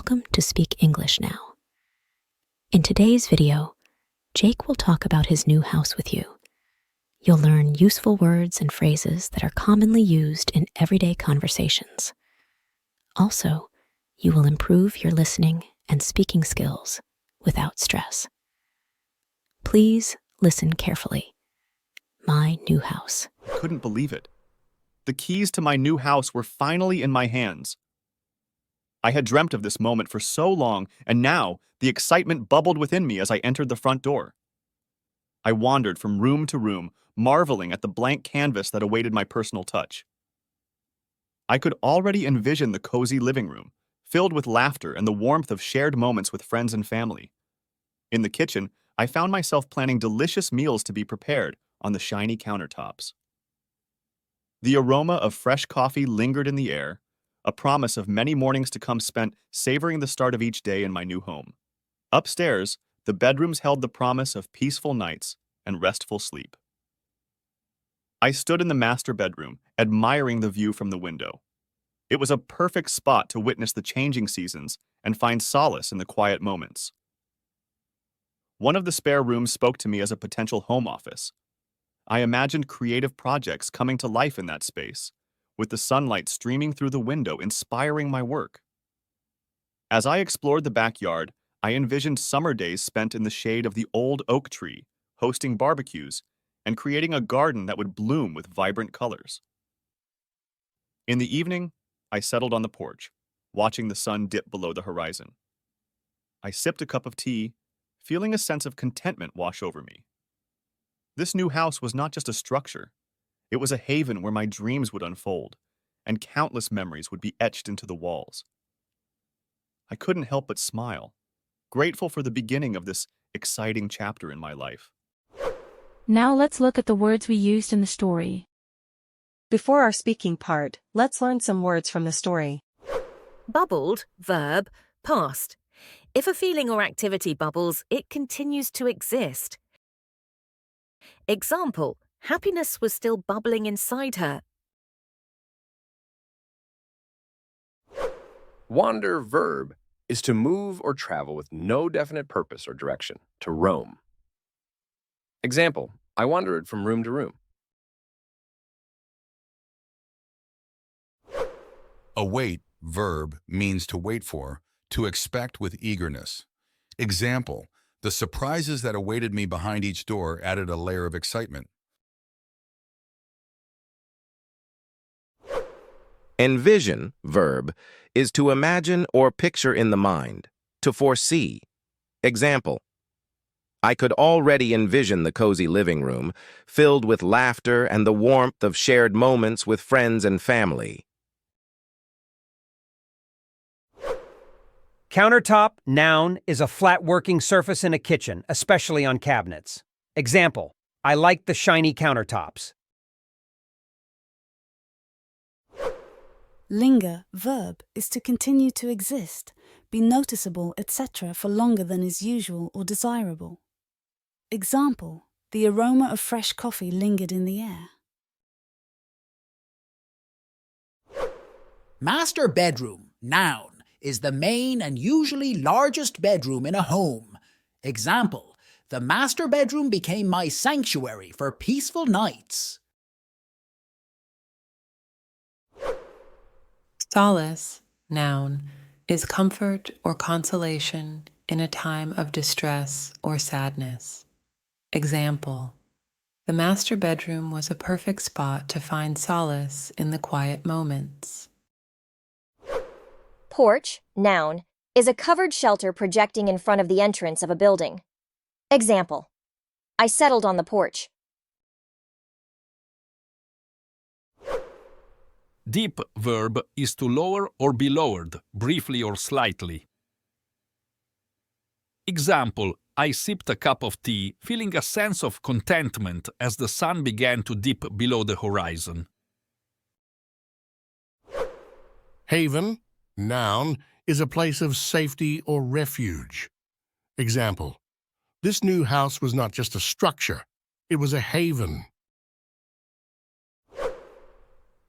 welcome to Speak English Now. In today's video, Jake will talk about his new house with you. You'll learn useful words and phrases that are commonly used in everyday conversations. Also, you will improve your listening and speaking skills without stress. Please listen carefully. My new house. I couldn't believe it. The keys to my new house were finally in my hands. I had dreamt of this moment for so long, and now the excitement bubbled within me as I entered the front door. I wandered from room to room, marveling at the blank canvas that awaited my personal touch. I could already envision the cozy living room, filled with laughter and the warmth of shared moments with friends and family. In the kitchen, I found myself planning delicious meals to be prepared on the shiny countertops. The aroma of fresh coffee lingered in the air, a promise of many mornings to come spent savoring the start of each day in my new home. Upstairs, the bedrooms held the promise of peaceful nights and restful sleep. I stood in the master bedroom, admiring the view from the window. It was a perfect spot to witness the changing seasons and find solace in the quiet moments. One of the spare rooms spoke to me as a potential home office. I imagined creative projects coming to life in that space, with the sunlight streaming through the window, inspiring my work. As I explored the backyard, I envisioned summer days spent in the shade of the old oak tree, hosting barbecues, and creating a garden that would bloom with vibrant colors. In the evening, I settled on the porch, watching the sun dip below the horizon. I sipped a cup of tea, feeling a sense of contentment wash over me. This new house was not just a structure. It was a haven where my dreams would unfold, and countless memories would be etched into the walls. I couldn't help but smile, grateful for the beginning of this exciting chapter in my life. Now let's look at the words we used in the story. Before our speaking part, let's learn some words from the story. Bubbled, verb, past. If a feeling or activity bubbles, it continues to exist. Example, happiness was still bubbling inside her. Wander, verb, is to move or travel with no definite purpose or direction, to roam. Example, I wandered from room to room. Await, verb, means to wait for, to expect with eagerness. Example, the surprises that awaited me behind each door added a layer of excitement. Envision, verb, is to imagine or picture in the mind, to foresee. Example, I could already envision the cozy living room, filled with laughter and the warmth of shared moments with friends and family. Countertop, noun, is a flat working surface in a kitchen, especially on cabinets. Example, I like the shiny countertops. Linger, verb, is to continue to exist, be noticeable, etc. for longer than is usual or desirable. Example, the aroma of fresh coffee lingered in the air. Master bedroom, noun, is the main and usually largest bedroom in a home. Example, the master bedroom became my sanctuary for peaceful nights. Solace, noun, is comfort or consolation in a time of distress or sadness. Example, the master bedroom was a perfect spot to find solace in the quiet moments. Porch, noun, is a covered shelter projecting in front of the entrance of a building. Example, I settled on the porch. Dip, verb, is to lower or be lowered, briefly or slightly. Example, I sipped a cup of tea, feeling a sense of contentment as the sun began to dip below the horizon. Haven, noun, is a place of safety or refuge. Example, this new house was not just a structure, it was a haven.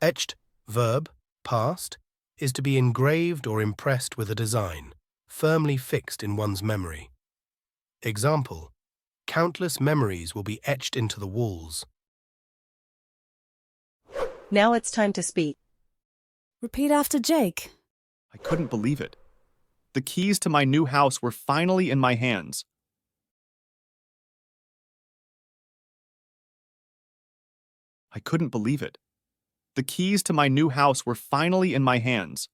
Etched, verb, past, is to be engraved or impressed with a design. firmly fixed in one's memory. Example, countless memories will be etched into the walls. Now it's time to speak. Repeat after Jake. I couldn't believe it. The keys to my new house were finally in my hands. I couldn't believe it. The keys to my new house were finally in my hands.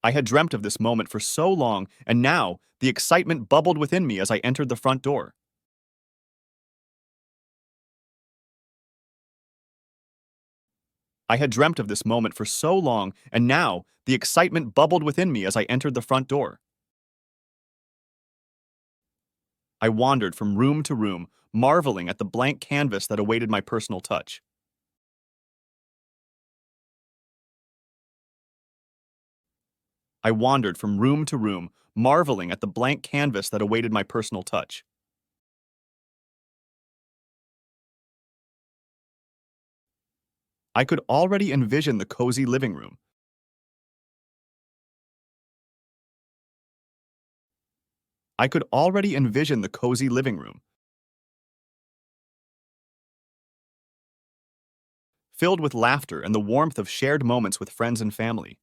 I had dreamt of this moment for so long, and now the excitement bubbled within me as I entered the front door. I had dreamt of this moment for so long, and now the excitement bubbled within me as I entered the front door. I wandered from room to room, marveling at the blank canvas that awaited my personal touch. I wandered from room to room, marveling at the blank canvas that awaited my personal touch. I could already envision the cozy living room. I could already envision the cozy living room, filled with laughter and the warmth of shared moments with friends and family.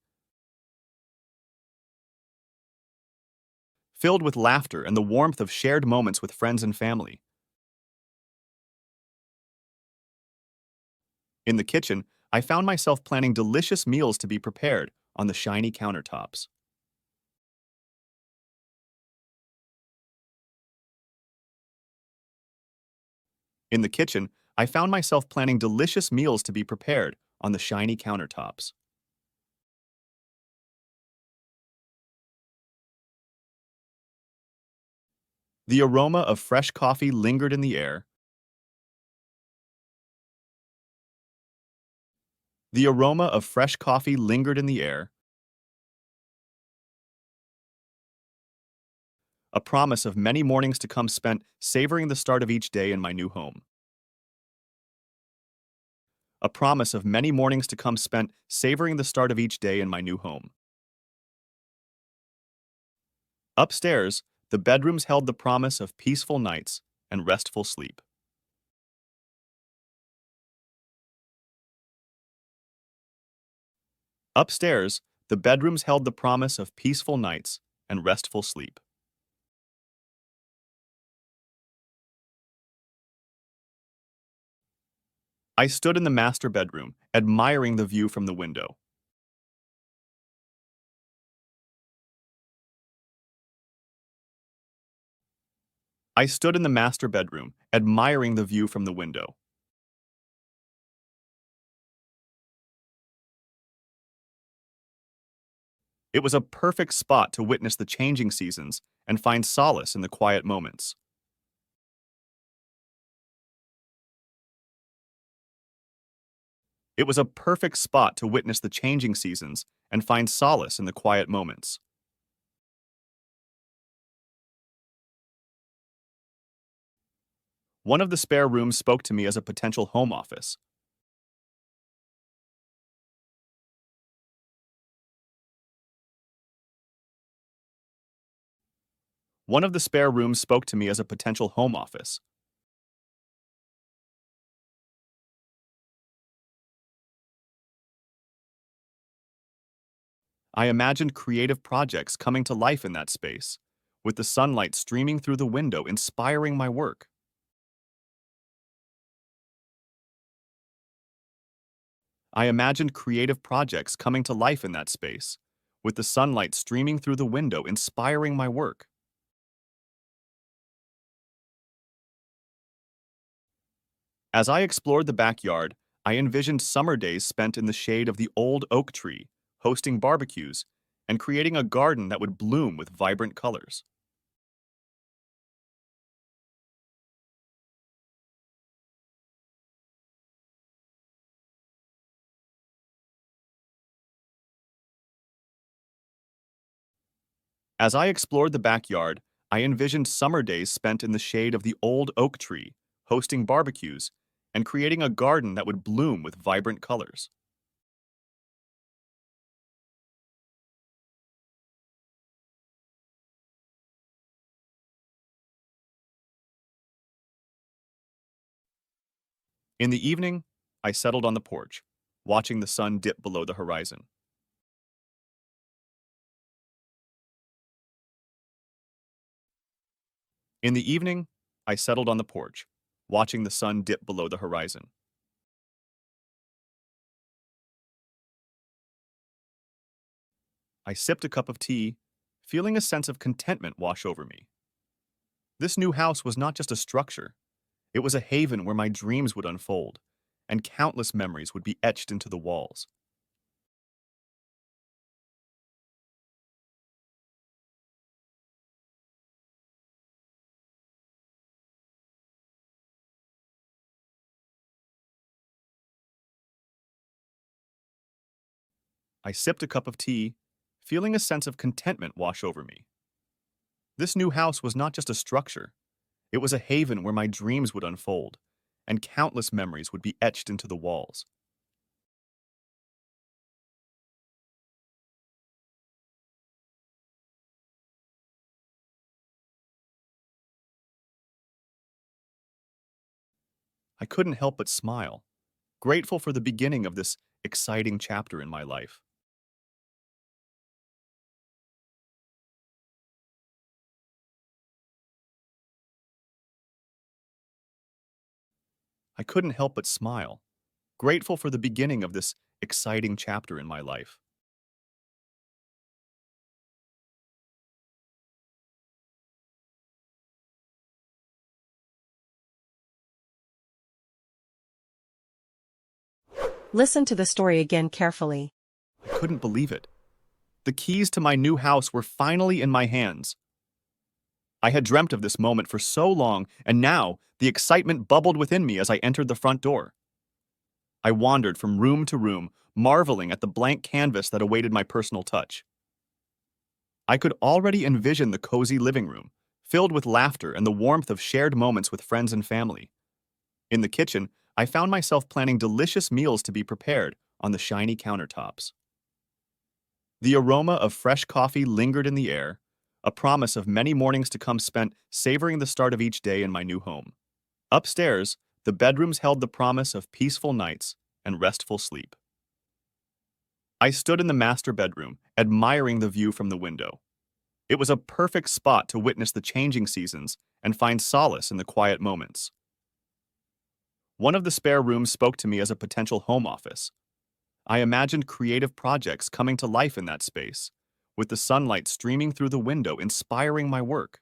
Filled with laughter and the warmth of shared moments with friends and family. In the kitchen, I found myself planning delicious meals to be prepared on the shiny countertops. In the kitchen, I found myself planning delicious meals to be prepared on the shiny countertops. The aroma of fresh coffee lingered in the air. The aroma of fresh coffee lingered in the air. A promise of many mornings to come spent savoring the start of each day in my new home. A promise of many mornings to come spent savoring the start of each day in my new home. Upstairs, the bedrooms held the promise of peaceful nights and restful sleep. Upstairs, the bedrooms held the promise of peaceful nights and restful sleep. I stood in the master bedroom, admiring the view from the window. I stood in the master bedroom, admiring the view from the window. It was a perfect spot to witness the changing seasons and find solace in the quiet moments. It was a perfect spot to witness the changing seasons and find solace in the quiet moments. One of the spare rooms spoke to me as a potential home office. One of the spare rooms spoke to me as a potential home office. I imagined creative projects coming to life in that space, with the sunlight streaming through the window, inspiring my work. I imagined creative projects coming to life in that space, with the sunlight streaming through the window, inspiring my work. As I explored the backyard, I envisioned summer days spent in the shade of the old oak tree, hosting barbecues, and creating a garden that would bloom with vibrant colors. As I explored the backyard, I envisioned summer days spent in the shade of the old oak tree, hosting barbecues, and creating a garden that would bloom with vibrant colors. In the evening, I settled on the porch, watching the sun dip below the horizon. In the evening, I settled on the porch, watching the sun dip below the horizon. I sipped a cup of tea, feeling a sense of contentment wash over me. This new house was not just a structure, it was a haven where my dreams would unfold, and countless memories would be etched into the walls. I sipped a cup of tea, feeling a sense of contentment wash over me. This new house was not just a structure, it was a haven where my dreams would unfold, and countless memories would be etched into the walls. I couldn't help but smile, grateful for the beginning of this exciting chapter in my life. I couldn't help but smile, grateful for the beginning of this exciting chapter in my life. Listen to the story again carefully. I couldn't believe it. The keys to my new house were finally in my hands. I had dreamt of this moment for so long, and now the excitement bubbled within me as I entered the front door. I wandered from room to room, marveling at the blank canvas that awaited my personal touch. I could already envision the cozy living room, filled with laughter and the warmth of shared moments with friends and family. In the kitchen, I found myself planning delicious meals to be prepared on the shiny countertops. The aroma of fresh coffee lingered in the air, a promise of many mornings to come spent savoring the start of each day in my new home. Upstairs, the bedrooms held the promise of peaceful nights and restful sleep. I stood in the master bedroom, admiring the view from the window. It was a perfect spot to witness the changing seasons and find solace in the quiet moments. One of the spare rooms spoke to me as a potential home office. I imagined creative projects coming to life in that space, with the sunlight streaming through the window inspiring my work.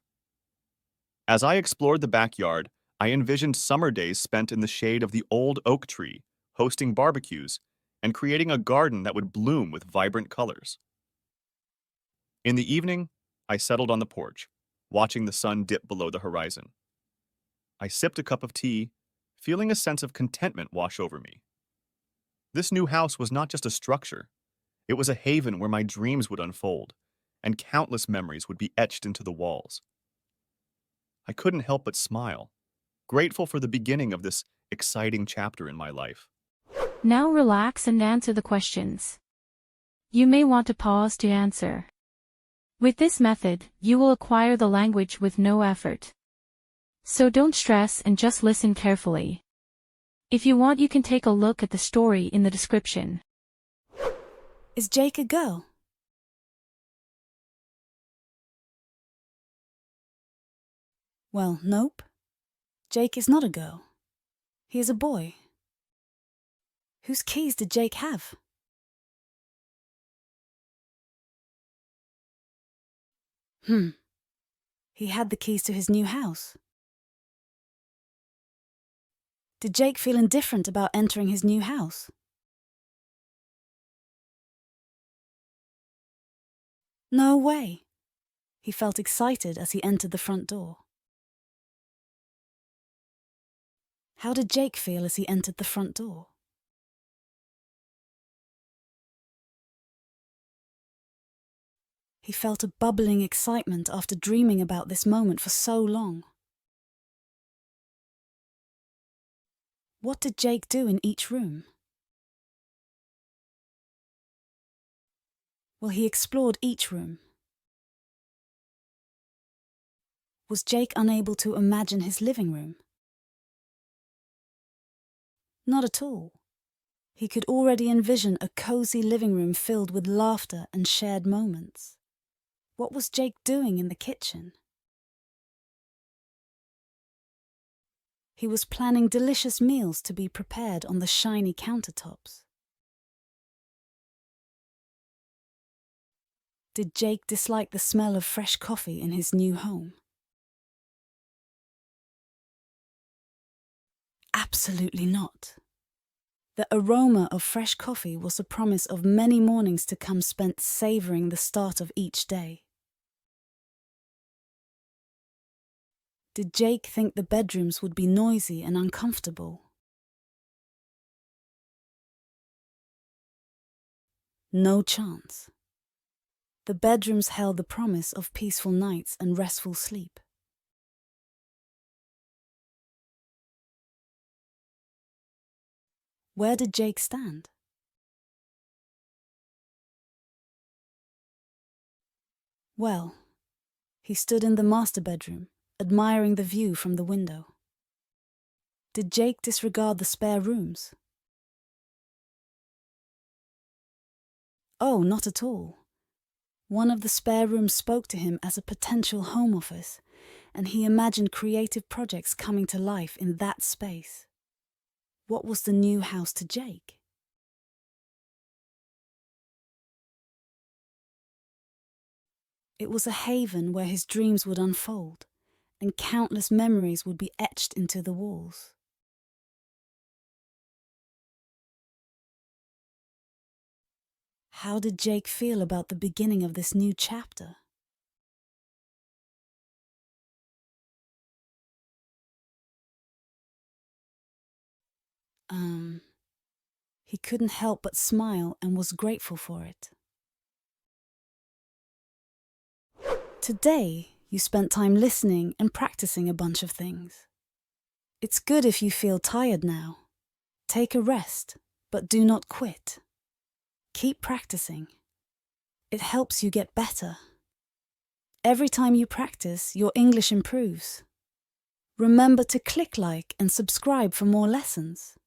As I explored the backyard, I envisioned summer days spent in the shade of the old oak tree, hosting barbecues, and creating a garden that would bloom with vibrant colors. In the evening, I settled on the porch, watching the sun dip below the horizon. I sipped a cup of tea, feeling a sense of contentment wash over me. This new house was not just a structure, it was a haven where my dreams would unfold, and countless memories would be etched into the walls. I couldn't help but smile, grateful for the beginning of this exciting chapter in my life. Now relax and answer the questions. You may want to pause to answer. With this method, you will acquire the language with no effort. So don't stress and just listen carefully. If you want, you can take a look at the story in the description. Is Jake a girl? Well, nope. Jake is not a girl. He is a boy. Whose keys did Jake have? He had the keys to his new house. Did Jake feel indifferent about entering his new house? No way. He felt excited as he entered the front door. How did Jake feel as he entered the front door? He felt a bubbling excitement after dreaming about this moment for so long. What did Jake do in each room? Well, he explored each room. Was Jake unable to imagine his living room? Not at all. He could already envision a cozy living room filled with laughter and shared moments. What was Jake doing in the kitchen? He was planning delicious meals to be prepared on the shiny countertops. Did Jake dislike the smell of fresh coffee in his new home? Absolutely not. The aroma of fresh coffee was a promise of many mornings to come spent savoring the start of each day. Did Jake think the bedrooms would be noisy and uncomfortable? No chance. The bedrooms held the promise of peaceful nights and restful sleep. Where did Jake stand? Well, he stood in the master bedroom, admiring the view from the window. Did Jake disregard the spare rooms? Oh, not at all. One of the spare rooms spoke to him as a potential home office, and he imagined creative projects coming to life in that space. What was the new house to Jake? It was a haven where his dreams would unfold, and countless memories would be etched into the walls. How did Jake feel about the beginning of this new chapter? He couldn't help but smile and was grateful for it. Today, you spent time listening and practicing a bunch of things. It's good if you feel tired now. Take a rest, but do not quit. Keep practicing. It helps you get better. Every time you practice, your English improves. Remember to click like and subscribe for more lessons.